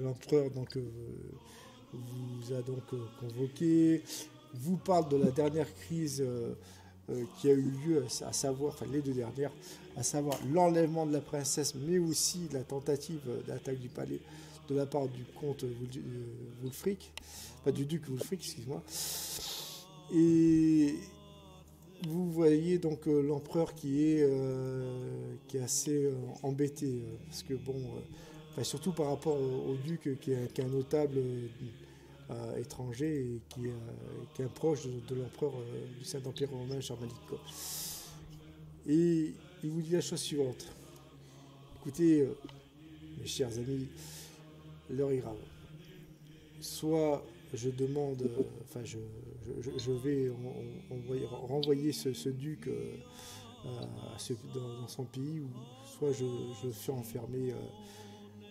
l'empereur donc vous a donc convoqué, vous parle de la dernière crise qui a eu lieu, à savoir, enfin les deux dernières, à savoir l'enlèvement de la princesse, mais aussi la tentative d'attaque du palais de la part du comte Wulfric, pas du duc Wulfric, excuse-moi. Et vous voyez donc l'empereur qui est assez embêté, parce que bon, enfin, surtout par rapport au duc qui est un notable étranger et qui est un proche de l'empereur du Saint-Empire romain germanique, quoi. Et il vous dit la chose suivante. Écoutez, mes chers amis, l'heure est grave. Soit je demande, enfin je vais renvoyer ce duc dans son pays, ou soit je le fais enfermer,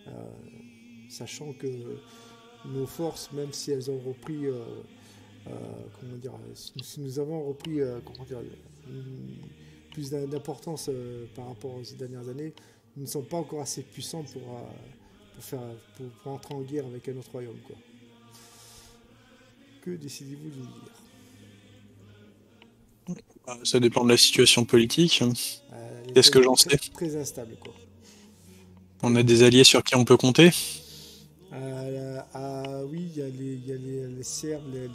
euh, sachant que nos forces, même si elles ont repris, comment dire, si nous avons repris, comment dire, plus d'importance par rapport aux dernières années, nous ne sommes pas encore assez puissants pour, faire, pour entrer en guerre avec un autre royaume, quoi. Que décidez-vous de nous dire? Ça dépend de la situation politique. Elle est Qu'est-ce très, que j'en très, sais? très instable, quoi. On Très a des instable. alliés sur qui on peut compter? Oui, il y a les Serbes, les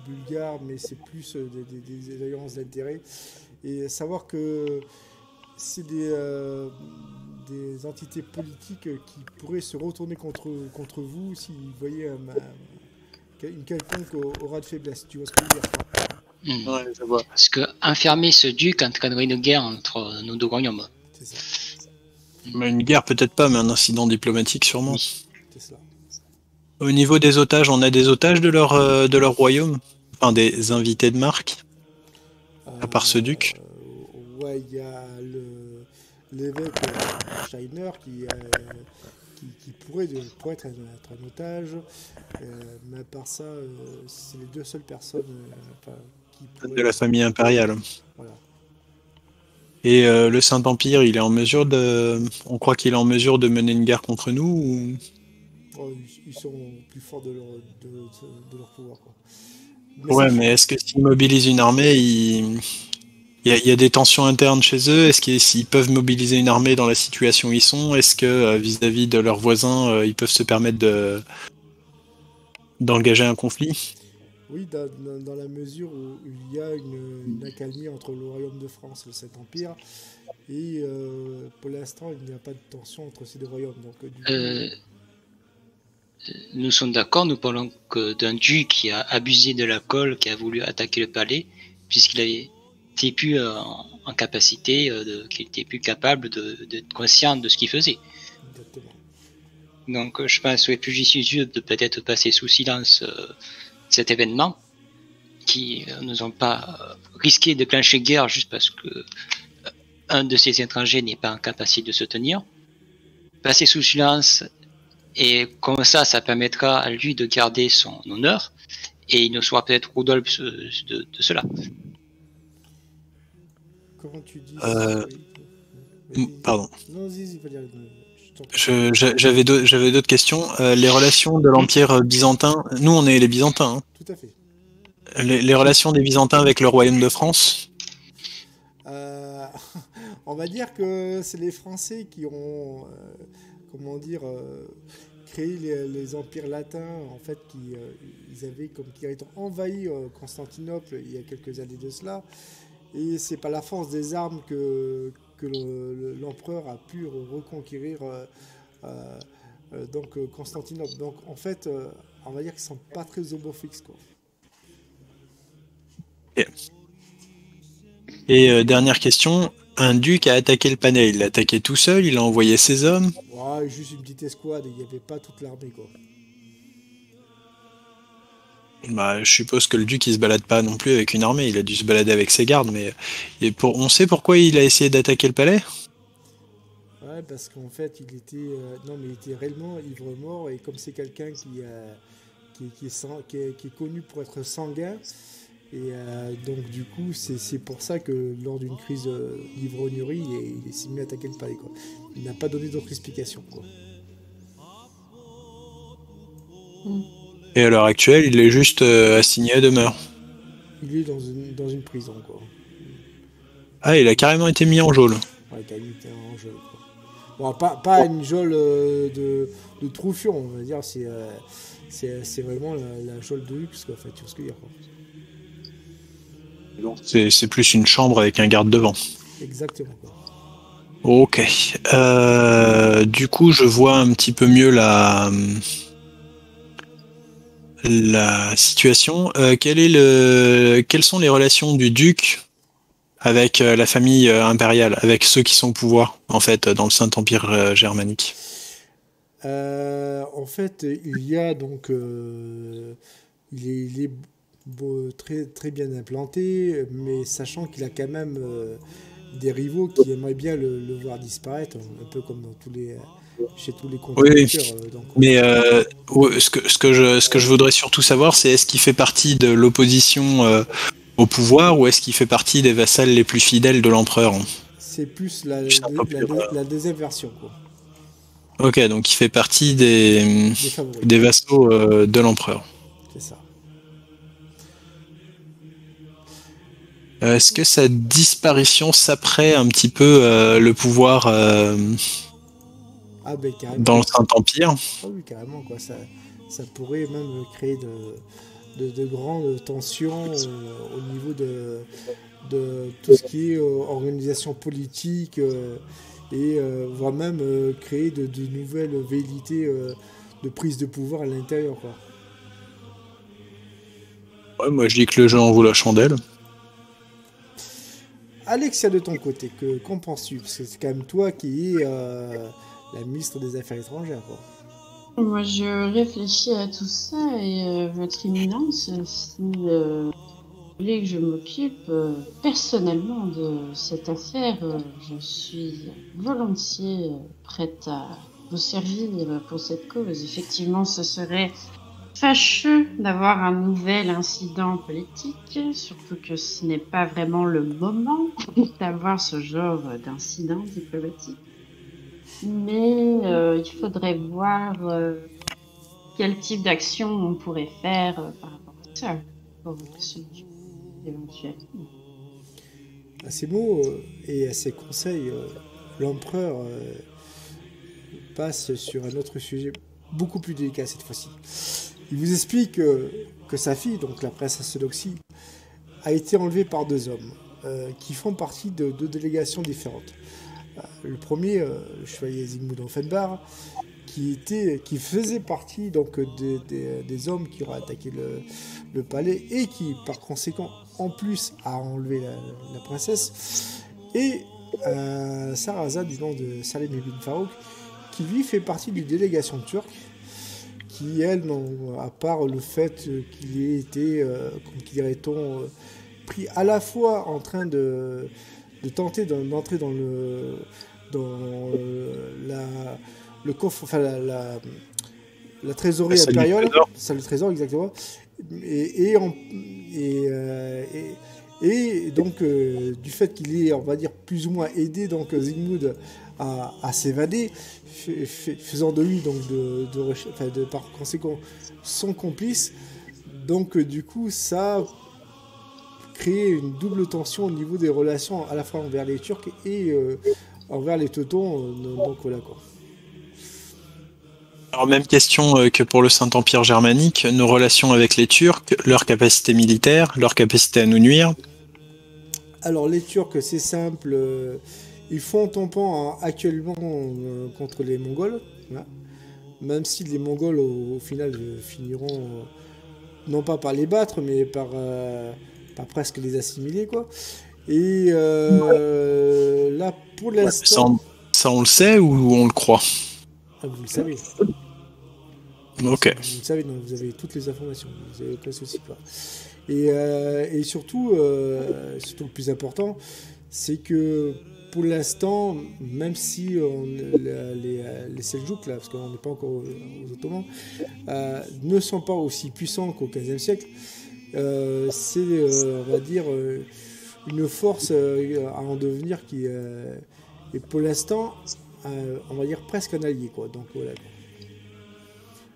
Bulgares, mais c'est plus des alliances d'intérêt. Et savoir que c'est des entités politiques qui pourraient se retourner contre vous s'ils voyaient une quelconque aura de faiblesse. Tu vois ce que je veux dire? Hmm. Ouais, je vois. Parce que enfermer ce duc entraînerait une guerre entre nos deux royaumes. C'est ça, Mais une guerre peut-être pas, mais un incident diplomatique sûrement. Oui. c'est cela. Au niveau des otages, on a des otages de leur royaume? Enfin, des invités de marque, à part ce Euh, duc. ouais, il y a l'évêque Steiner qui pourrait être un otage, mais à part ça, c'est les deux seules personnes enfin, qui De pourraient. la famille impériale. Voilà. Et le Saint-Empire, il est en mesure de... On croit qu'il est en mesure de mener une guerre contre nous ou... Oh, ils sont plus forts de leur pouvoir, quoi. Mais Ouais, mais est-ce que s'ils mobilisent une armée, il y a des tensions internes chez eux? Est-ce qu'ils peuvent mobiliser une armée dans la situation où ils sont? Est-ce que vis-à-vis de leurs voisins, ils peuvent se permettre d'engager un conflit? oui, dans la mesure où il y a une accalmie entre le Royaume de France et le Saint-Empire, et pour l'instant, il n'y a pas de tension entre ces deux royaumes. Donc, du coup, Nous sommes d'accord, nous parlons que d'un duc qui a abusé de l'alcool, qui a voulu attaquer le palais, puisqu'il était plus en capacité, qu'il était plus capable d'être conscient de ce qu'il faisait. exactement. Donc je pense qu'il est plus judicieux de peut-être passer sous silence cet événement, qui nous ont pas risqué de déclencher guerre juste parce que un de ces étrangers n'est pas en capacité de se tenir. Passer sous silence, et comme ça permettra à lui de garder son honneur, et il ne soit peut-être Rodolphe de cela. Comment tu dis Euh, oui. Vas-y. Pardon. Non, vas-y, Valérie. Je t'en prie. J'avais d'autres questions. Les relations de l'Empire byzantin, nous on est les Byzantins, hein. Tout à fait. Les relations des Byzantins avec le Royaume de France. Euh, on va dire que c'est les Français qui ont, comment dire, créé les empires latins, en fait, ils avaient comme qui ont envahi Constantinople il y a quelques années de cela. Et c'est par la force des armes que l'empereur a pu reconquérir euh, donc Constantinople. Donc en fait, on va dire qu'ils sont pas très homophoques, quoi. Et, dernière question, un duc a attaqué le palais. Il l'a attaqué tout seul, il a envoyé ses hommes. Ouais, juste une petite escouade, il n'y avait pas toute l'armée, quoi. Bah, je suppose que le duc il se balade pas non plus avec une armée, il a dû se balader avec ses gardes, mais on sait pourquoi il a essayé d'attaquer le palais? Ouais, parce qu'en fait, non, mais il était réellement ivre-mort, et comme c'est quelqu'un qui est connu pour être sanguin, et donc du coup, c'est pour ça que lors d'une crise d'ivrognerie, il s'est mis à attaquer le palais, quoi. Il n'a pas donné d'autre explication, quoi. Et à l'heure actuelle, il est juste assigné à demeure. Il est dans une prison, quoi. Ah, il a carrément été mis en geôle. Ouais, qui a mis en geôle, quoi. Bon, pas une geôle de troufion, on va dire, c'est vraiment la geôle de luxe, quoi. Enfin, tu vois ce que je veux dire, quoi. C'est plus une chambre avec un garde devant. Exactement, quoi. Ok. Du coup, je vois un petit peu mieux la situation. Quelles sont les relations du duc avec la famille impériale, avec ceux qui sont au pouvoir, en fait, dans le Saint-Empire germanique? En fait, il y a donc, il est très, très bien implanté, mais sachant qu'il a quand même des rivaux qui aimeraient bien le voir disparaître, un peu comme dans chez tous les Oui, conquérants. Donc, mais ce que je voudrais surtout savoir, c'est est-ce qu'il fait partie de l'opposition au pouvoir ou est-ce qu'il fait partie des vassals les plus fidèles de l'empereur? c'est plus Du Saint-Empire. la deuxième version, quoi, Ok, donc il fait partie des favoris. des vassaux de l'empereur. C'est ça. Est-ce que sa disparition saperait un petit peu le pouvoir Ah ben carrément. dans le Saint-Empire? Ah oui, carrément, quoi. Ça pourrait même créer de grandes tensions au niveau de tout ce qui est organisation politique et voire même créer de nouvelles velléités de prise de pouvoir à l'intérieur, quoi. Ouais, moi je dis que le jeu en vaut la chandelle. Alexia, de ton côté, qu'en penses-tu? Parce que c'est quand même toi qui es la ministre des Affaires étrangères, quoi. Moi, je réfléchis à tout ça et votre éminence, si vous voulez que je m'occupe personnellement de cette affaire, je suis volontiers prête à vous servir pour cette cause. Effectivement, ce serait fâcheux d'avoir un nouvel incident politique, surtout que ce n'est pas vraiment le moment d'avoir ce genre d'incident diplomatique. Mais il faudrait voir quel type d'action on pourrait faire par rapport à ça, pour une solution éventuelle. À ces mots et à ces conseils, l'empereur passe sur un autre sujet beaucoup plus délicat cette fois-ci. Il vous explique que sa fille, donc la princesse Eudoxie, a été enlevée par deux hommes qui font partie de deux délégations différentes. Le premier, le chevalier Zygmunt Offenbach, qui faisait partie donc des hommes qui auraient attaqué le palais et qui, par conséquent, en plus, a enlevé la princesse. Et Sarrazin, du nom de Salem ibn Farouk, qui lui fait partie d'une délégation turque, qui, elle, à part le fait qu'il ait été, dirait-on, pris à la fois en train de tenter d'entrer dans le coffre, enfin la trésorerie impériale, c'est le trésor exactement, et donc du fait qu'il est, on va dire, plus ou moins aidé donc Zygmunt à s'évader, faisant de lui donc par conséquent son complice. Donc du coup ça crée une double tension au niveau des relations à la fois envers les Turcs et envers les Teutons. Donc voilà, quoi. Alors, même question que pour le Saint-Empire germanique, nos relations avec les Turcs, leur capacité militaire, leur capacité à nous nuire. Alors les Turcs, c'est simple, ils font tampon actuellement contre les Mongols, hein, même si les Mongols au final finiront non pas par les battre, mais par presque les assimiler, quoi. Et là, pour l'instant... Ça, on le sait ou on le croit? Ah, vous le savez. Ok. Vous le savez, donc vous avez toutes les informations, vous n'avez aucun souci, quoi. Et surtout, le plus important, c'est que pour l'instant, même si les Seljouks, là, parce qu'on n'est pas encore aux Ottomans, ne sont pas aussi puissants qu'au XVe siècle, c'est, on va dire, une force à en devenir qui est pour l'instant, on va dire, presque un allié, quoi. Donc voilà.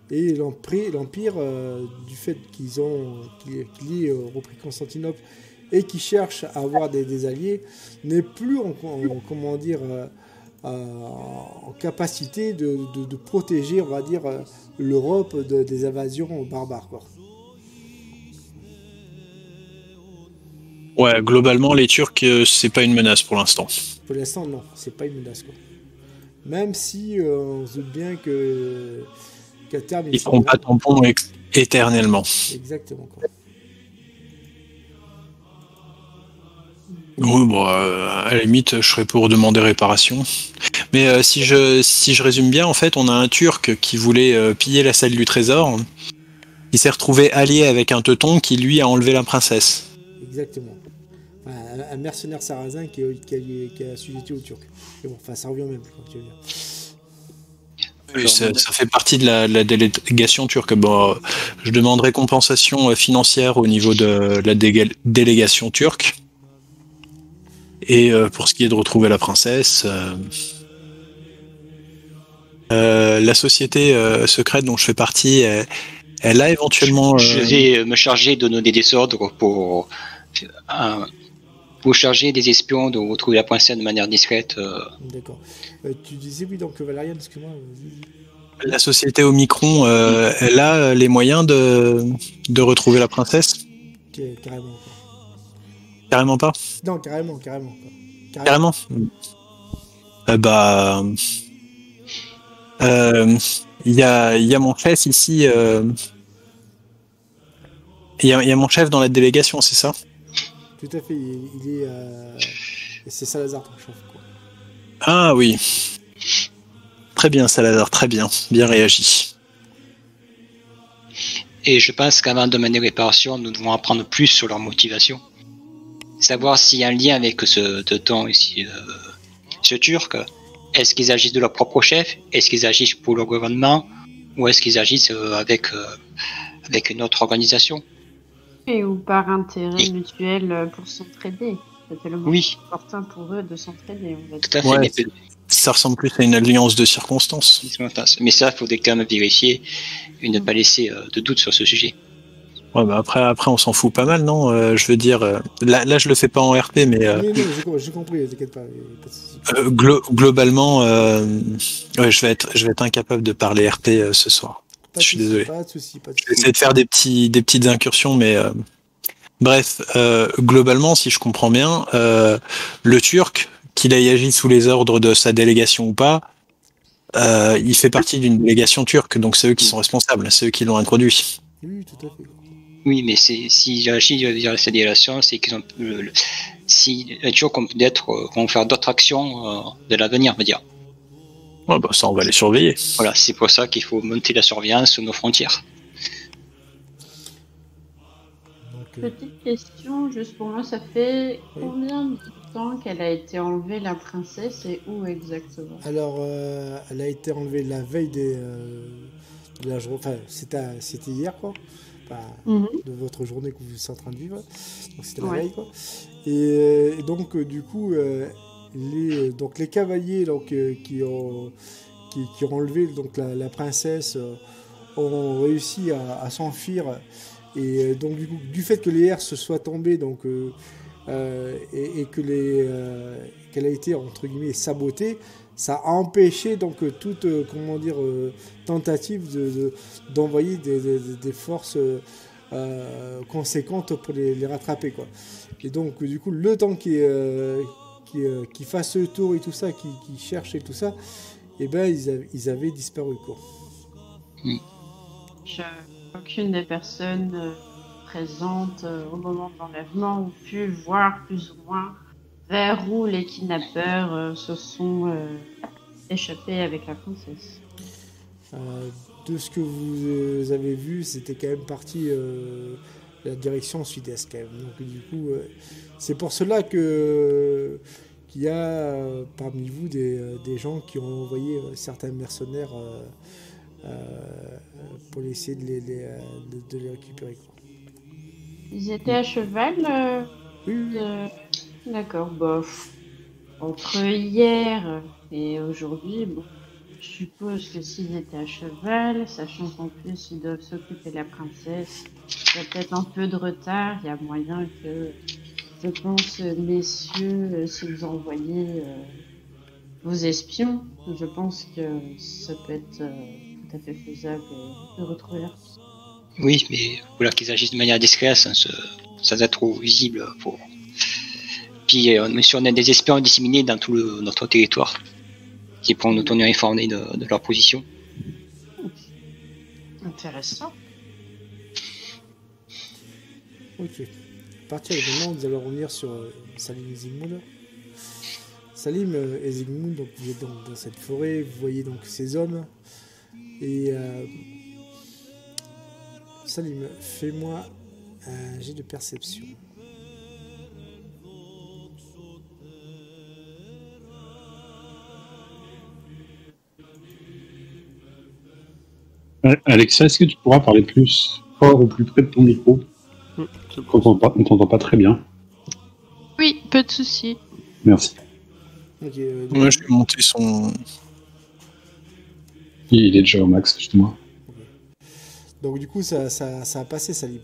Et l'Empire, du fait qu'il ait repris Constantinople et qui cherche à avoir des alliés, n'est plus comment dire, en capacité de protéger, on va dire, l'Europe des invasions barbares, quoi. Ouais, globalement, les Turcs, c'est pas une menace pour l'instant. Pour l'instant, non, c'est pas une menace, quoi. Même si on se doute bien qu'à terme, Ils feront pas tampon éternellement. Exactement, quoi. Oui, bon, à la limite, je serais pour demander réparation. Mais si je résume bien, en fait, on a un Turc qui voulait piller la salle du trésor. Il s'est retrouvé allié avec un teuton qui, lui, a enlevé la princesse. Exactement. Enfin, un mercenaire sarrasin qui a assujetti aux Turcs. Mais bon, enfin, ça revient au même, quoi, tu veux dire. Oui, ça fait partie de la délégation turque. Bon, je demanderai compensation financière au niveau de la délégation turque. Et pour ce qui est de retrouver la princesse, la société secrète dont je fais partie, elle a éventuellement... Je vais me charger de donner des ordres pour charger des espions de retrouver la princesse de manière discrète. D'accord. Tu disais oui, donc Valérian, excuse-moi. La société Omicron, elle a les moyens de retrouver la princesse? Carrément. Quoi. Carrément pas? Non, carrément. Carrément. Il y a mon chef ici. Il y a mon chef dans la délégation, c'est ça? Tout à fait. Il est. C'est Salazar, ton chef, quoi. Ah oui. Très bien, Salazar, très bien. Bien réagi. Et je pense qu'avant de mener réparation, nous devons apprendre plus sur leur motivation. Savoir s'il y a un lien avec ce teuton ici, ce turc. Est-ce qu'ils agissent de leur propre chef? Est-ce qu'ils agissent pour leur gouvernement? Ou est-ce qu'ils agissent avec une autre organisation? Et ou par intérêt mutuel pour s'entraider. C'était le moment important pour eux de s'entraider. Tout à fait. Ouais, Mais ça ressemble plus à une alliance de circonstances. Mais ça, il faudrait quand même vérifier et ne pas laisser de doute sur ce sujet. Ouais, bah après, on s'en fout pas mal, non? Je veux dire, là, je le fais pas en RP, mais... Non, j'ai compris, t'inquiète pas. Globalement, ouais, je vais être incapable de parler RP ce soir. Je suis désolé. Pas de souci. Je vais essayer de faire des petites incursions, mais... Bref, globalement, si je comprends bien, le Turc, qu'il ait agi sous les ordres de sa délégation ou pas, il fait partie d'une délégation turque, donc c'est eux qui sont responsables, c'est eux qui l'ont introduit. Oui, tout à fait. Oui, mais s'ils agissent via cette délégation, c'est qu'ils ont... si les Turcs vont faire d'autres actions de l'avenir, on va dire. Ouais, bah ça, on va les surveiller. Voilà, c'est pour ça qu'il faut monter la surveillance sur nos frontières. Petite question, juste pour moi, ça fait combien de temps qu'elle a été enlevée, la princesse, et où exactement? Alors, elle a été enlevée la veille de la journée. Enfin, c'était hier, quoi. Enfin, de votre journée que vous êtes en train de vivre. Donc, c'était la veille, quoi. Et donc, du coup, les cavaliers qui ont enlevé donc, la princesse ont réussi à s'enfuir. Et donc du fait que les herses soient tombées donc, et que qu'elle a été entre guillemets sabotée, ça a empêché donc toute tentative d'envoyer des forces conséquentes pour les rattraper, quoi. Et donc du coup le temps qui fasse le tour et tout ça, qui cherche et tout ça, et ben ils avaient disparu, quoi. Aucune des personnes présentes au moment de l'enlèvement ont pu voir plus ou moins vers où les kidnappeurs se sont échappés avec la princesse. De ce que vous avez vu, c'était quand même parti la direction sud-est quand même. Donc du coup, c'est pour cela qu'il y a parmi vous des gens qui ont envoyé certains mercenaires pour essayer de les récupérer, quoi. Ils étaient à cheval Oui. D'accord, bof. Entre hier et aujourd'hui, bon, Je suppose que s'ils étaient à cheval, sachant qu'en plus ils doivent s'occuper de la princesse, il y a peut-être un peu de retard, il y a moyen que, je pense, messieurs, si vous envoyez vos espions, je pense que ça peut être tout à fait faisable de retrouver leur fille. Oui, mais voilà qu'ils agissent de manière discrète, sans être trop visible. Puis si on a des espions disséminés dans tout notre territoire, qui pourront nous tenir informés de leur position. Intéressant. Ok. À partir du moment où nous allons revenir sur Salim et Zygmunt. Salim et Zygmunt, donc vous êtes dans cette forêt, vous voyez donc ces hommes. Et Salim, fais-moi un jet de perception. Alexa, est-ce que tu pourras parler plus fort ou plus près de ton micro? On t'entend pas très bien. Oui, pas de souci. Merci. Ok, Moi, je vais monter son. Il est déjà au max, justement. donc du coup, ça a passé, Salim.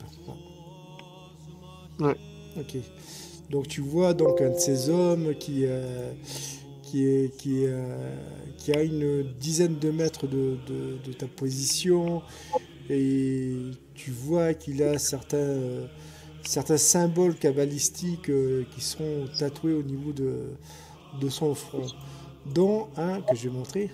Ouais. Ok. Donc tu vois donc un de ces hommes qui a une dizaine de mètres de ta position, et tu vois qu'il a certains symboles cabalistiques qui sont tatoués au niveau de son front, dont un que je vais montrer.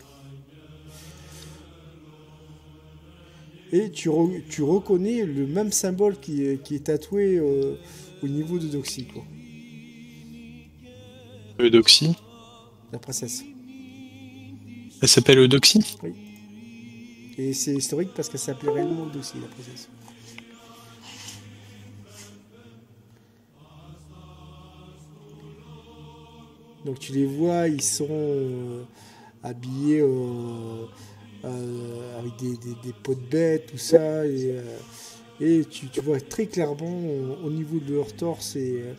Et tu reconnais le même symbole qui est tatoué au niveau de Doxy, quoi. Eudoxie. La princesse. Elle s'appelle Eudoxie? Oui. Et c'est historique parce qu'elle s'appelait réellement Doxy, la princesse. Donc tu les vois, ils sont habillés avec des peaux de bête, tout ça, et tu vois très clairement au niveau de leur torse et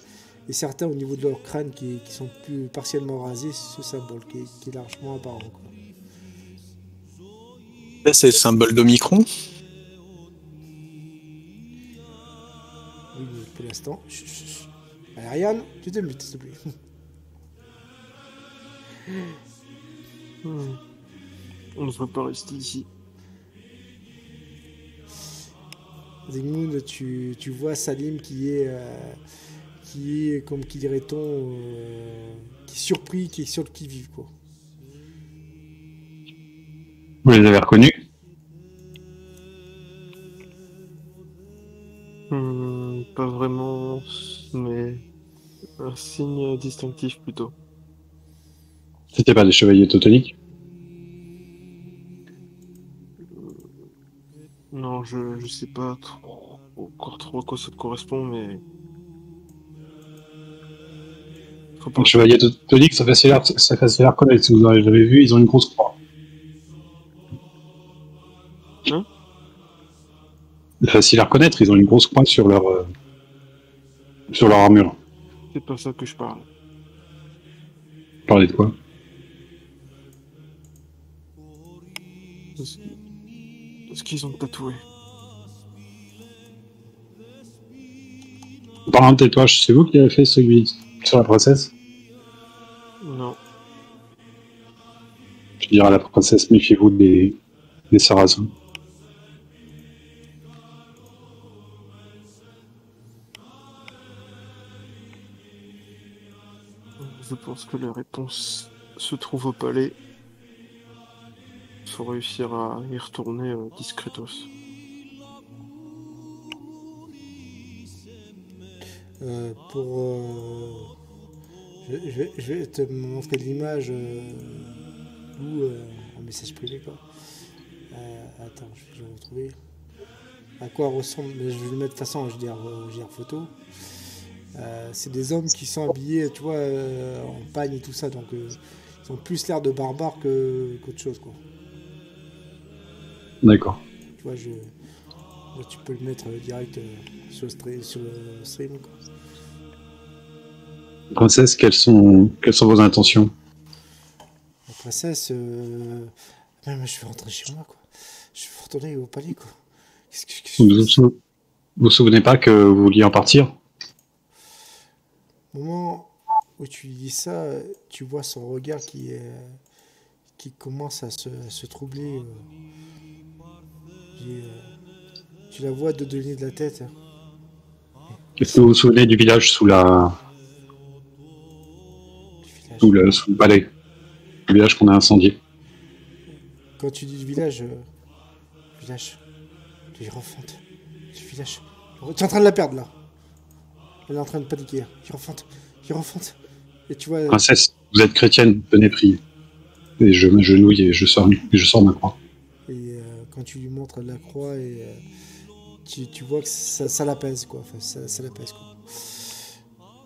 certains au niveau de leur crâne qui sont plus partiellement rasés, ce symbole qui est largement apparent, quoi. Là, c'est le symbole d'Omicron. Oui, mais pour l'instant. Chut, chut, chut. Allez, Ariane, tu te mutes, s'il te plaît. On ne devrait pas rester ici. Zygmunt, tu vois Salim qui est comme qui dirait-on, qui est surpris, qui est sur le qui-vive, quoi. Vous les avez reconnus? Pas vraiment, mais un signe distinctif plutôt. C'était pas des chevaliers teutoniques? Non, je sais pas encore trop à quoi ça correspond, mais... Faut pas... Les chevaliers teutoniques, ça facile à reconnaître. Si vous avez vu, ils ont une grosse croix. Hein? C'est facile à reconnaître, ils ont une grosse croix sur leur armure. C'est pas ça que je parle. Vous parlez de quoi? Ce qu'ils ont tatoué. En parlant de tatouage, c'est vous qui avez fait celui sur la princesse? Non. Je dirais à la princesse, méfiez-vous des sarrasins. Je pense que la réponse se trouve au palais. Il faut réussir à y retourner discretos. Je vais te montrer l'image en message privé, quoi. Attends, je vais retrouver. À quoi ressemble, mais je vais le mettre de toute façon, je vais dire photo. C'est des hommes qui sont habillés, tu vois, en pagne et tout ça, donc ils ont plus l'air de barbares qu'autre chose, quoi. D'accord. Tu vois, là, tu peux le mettre direct sur le stream, quoi. Princesse, quelles sont vos intentions? La princesse, Mais moi, je vais rentrer chez moi, quoi. Je vais retourner au palais, quoi. Vous vous souvenez pas que vous vouliez en partir? Au moment où tu lui dis ça, tu vois son regard qui commence à se troubler. Tu la vois de donner de la tête. Est-ce que vous vous souvenez du village sous Du village. sous le palais? Le village qu'on a incendié. Quand tu dis le village, tu refonte. Du village. Tu es en train de la perdre là. Elle est en train de paniquer. Tu refonte. Et tu vois. Princesse, vous êtes chrétienne, venez prier. Et je m'agenouille et je sors ma croix. Et quand tu lui montres la croix, et tu vois que ça l'apaise, quoi. Enfin, ça l'apaise, quoi.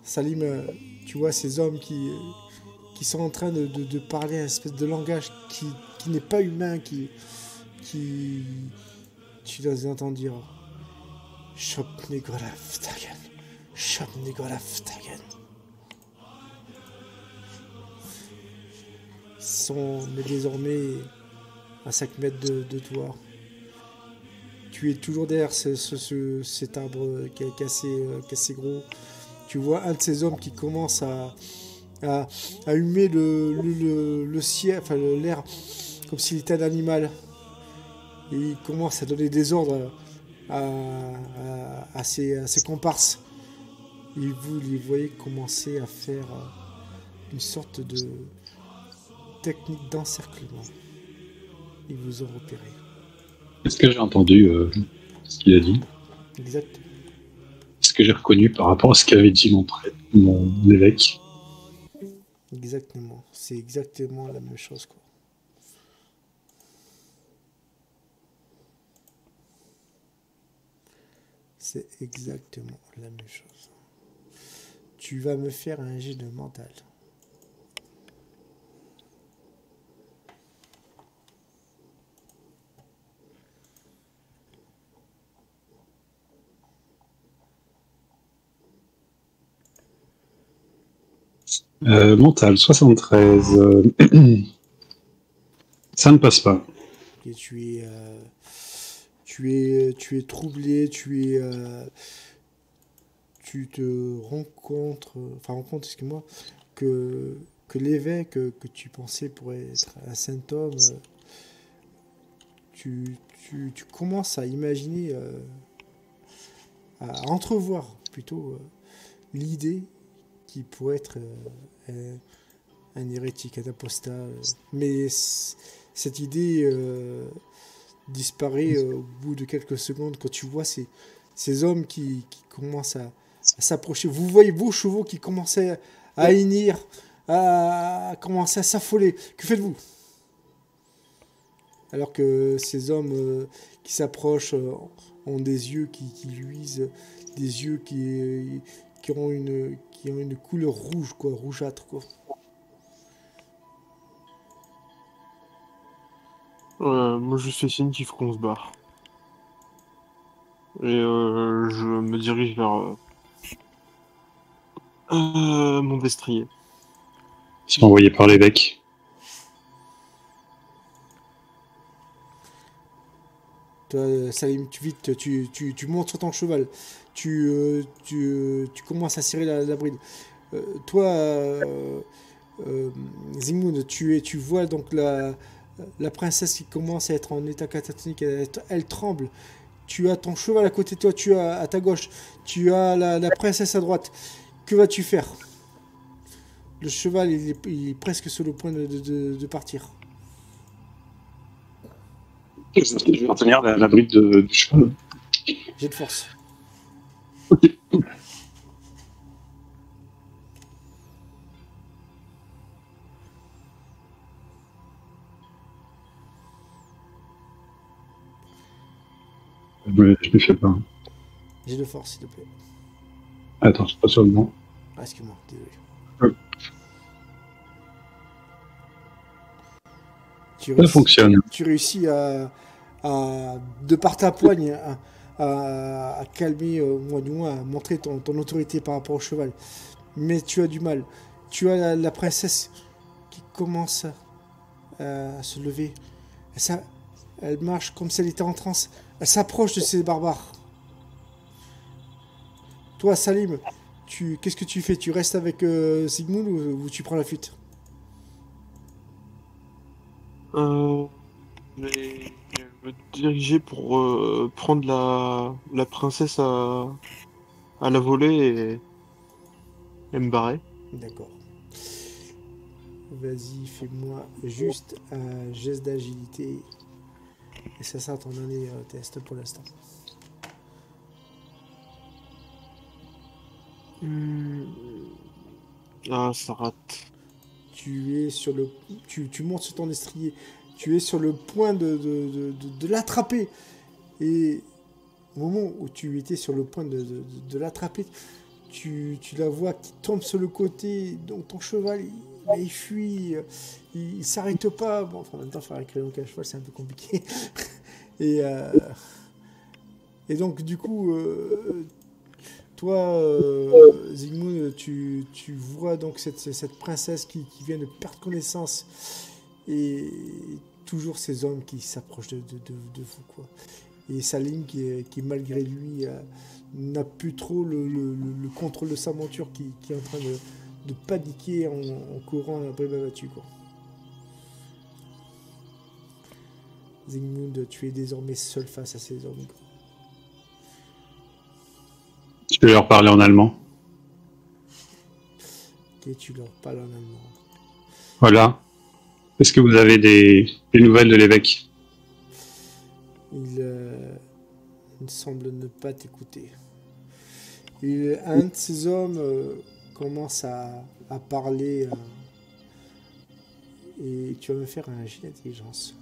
Salim, tu vois ces hommes qui sont en train de parler un espèce de langage qui n'est pas humain, qui tu les entends dire Shop Negolaf Tagen. Ils sont mais désormais à 5 mètres de toi. Tu es toujours derrière cet arbre qui est assez gros. Tu vois un de ces hommes qui commence à humer le ciel, enfin l'air, comme s'il était un animal. Et il commence à donner des ordres à ses comparses. Et vous les voyez commencer à faire une sorte de technique d'encerclement. Ils vous ont repéré. Est-ce que j'ai entendu ce qu'il a dit? Exact. Est-ce que j'ai reconnu par rapport à ce qu'avait dit mon évêque? Exactement. C'est exactement la même chose, quoi. C'est exactement la même chose. Tu vas me faire un jet de mental. Mental, 73. Ça ne passe pas. Et tu es troublé, tu te rencontres, excuse-moi, que l'évêque que tu pensais pourrait être un saint homme, tu commences à imaginer, à entrevoir plutôt l'idée qui pourrait être un hérétique, un apostat. Mais cette idée disparaît au bout de quelques secondes quand tu vois ces hommes qui commencent à s'approcher. Vous voyez vos chevaux qui commençaient à hennir, à commencer à s'affoler. Que faites-vous? Alors que ces hommes qui s'approchent ont des yeux qui luisent, des yeux qui ont une couleur rouge, quoi, rougeâtre, quoi. Moi, je fais signe qu'il faut qu'on se barre. Et je me dirige vers mon destrier. Ils sont envoyés par l'évêque. Toi, Salim, tu montes sur ton cheval. Tu commences à serrer la bride. Toi, Zygmunt, tu vois donc la princesse qui commence à être en état catatonique. Elle tremble. Tu as ton cheval à côté de toi, tu as à ta gauche. Tu as la princesse à droite. Que vas-tu faire? Le cheval, il est presque sur le point de partir. Je vais retenir la bride du cheval. J'ai de force. Ok. Je ne fais pas. J'ai de force, s'il te plaît. Attends, je suis pas sur le nom. Ah, excuse-moi, désolé. Ça fonctionne. Tu réussis de par ta poigne, à calmer, ou du moins à montrer ton autorité par rapport au cheval. Mais tu as du mal. Tu as la princesse qui commence à se lever. Elle marche comme si elle était en transe. Elle s'approche de ces barbares. Toi, Salim, qu'est-ce que tu fais? Tu restes avec Sigmund ou tu prends la fuite? Je vais me diriger pour prendre la princesse à la volée et me barrer. D'accord. Vas-y, fais-moi juste un geste d'agilité. Et ça sera ton dernier test pour l'instant. Ah, ça rate. Tu es sur le... Tu montes sur ton estrier. Tu es sur le point de l'attraper. Et au moment où tu étais sur le point de l'attraper, tu la vois qui tombe sur le côté. Donc ton cheval, il fuit. Il s'arrête pas. Bon, en même temps, faire un crayon qu'un cheval, c'est un peu compliqué. Et donc, du coup... Toi, Zygmunt, tu vois donc cette princesse qui vient de perdre connaissance et toujours ces hommes qui s'approchent de vous, quoi. Et Salim qui malgré lui n'a plus trop le contrôle de sa monture qui est en train de paniquer en courant à bras battus, quoi. Zygmunt, tu es désormais seul face à ces hommes, quoi. Je peux leur parler en allemand. Et tu leur parles en allemand. Voilà. Est-ce que vous avez des nouvelles de l'évêque? Il semble ne pas t'écouter. Un de ces hommes commence à parler et tu vas me faire un jet d'intelligence.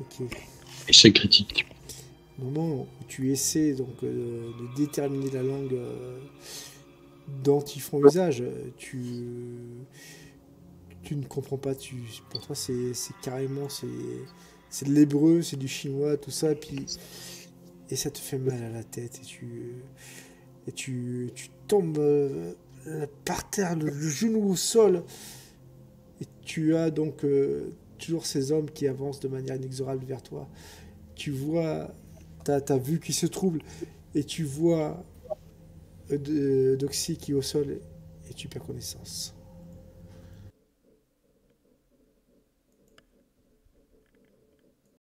Ok. Échec critique. Au moment où tu essaies donc de déterminer la langue dont ils font usage, tu ne comprends pas. Pour toi, c'est carrément c'est de l'hébreu, c'est du chinois, tout ça, et ça te fait mal à la tête et tu tombes par terre, le genou au sol, et tu as donc toujours ces hommes qui avancent de manière inexorable vers toi. Tu vois ta vue qui se trouble et tu vois Doxy qui est au sol et tu perds connaissance.